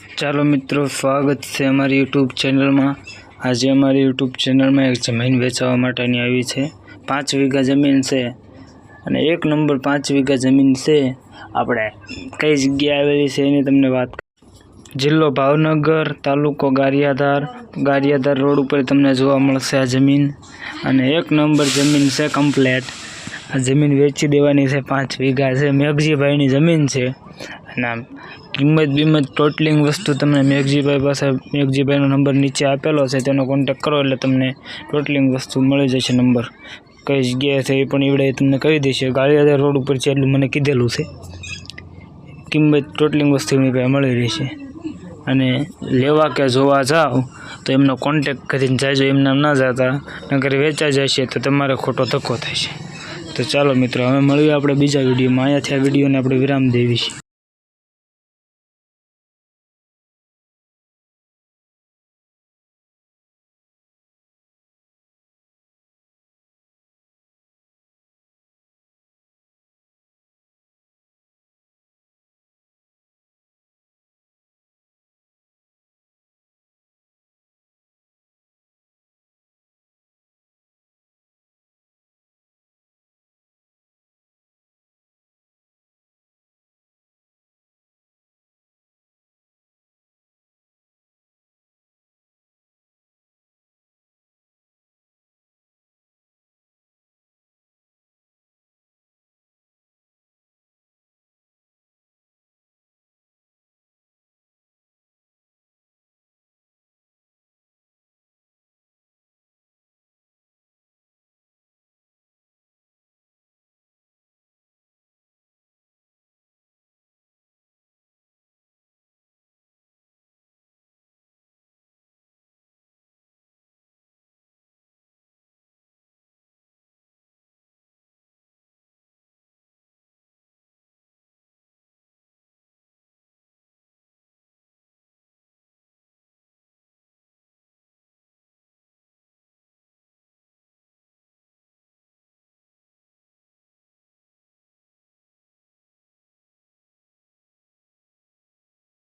ચાલો મિત્રો, સ્વાગત છે અમારી યુટ્યુબ ચેનલમાં। આજે અમારી યુટ્યુબ ચેનલમાં એક જમીન વેચવા માટેની આવી છે। 5 વીઘા જમીન છે અને એક નંબર 5 વીઘા જમીન છે। આપણે કઈ જગ્યાએ આવેલી છે એની તમને વાત। જિલ્લો ભાવનગર, તાલુકો ગારિયાધાર રોડ ઉપર તમને જોવા મળશે આ જમીન અને એક નંબર જમીન છે કમ્પ્લેટ। આ જમીન વેચી દેવાની છે। 5 વીઘા છે, મેઘજીભાઈની જમીન છે અને કિંમત ટોટલિંગ વસ્તુ તમને મેઘજીભાઈનો નંબર નીચે આપેલો છે, તેનો કોન્ટેક્ટ કરો એટલે તમને ટોટલિંગ વસ્તુ મળી જશે। નંબર કઈ જગ્યાએ છે એ પણ એવડે તમને કહી દેશે। ગારિયાધાર રોડ ઉપર છે એટલું મને કીધેલું છે। કિંમત ટોટલિંગ વસ્તુ એમની પાસે મળી રહેશે અને લેવા કે જોવા જાઓ તો એમનો કોન્ટેક્ટ કરીને જાજો, એમના ના જતા, નકર વેચાઈ જશે તો તમારે ખોટો ધક્કો થશે। તો ચાલો મિત્રો, હવે મળીએ આપણે બીજા વિડીયોમાં। અહીંયાથી આ વિડીયોને આપણે વિરામ દેવી છે।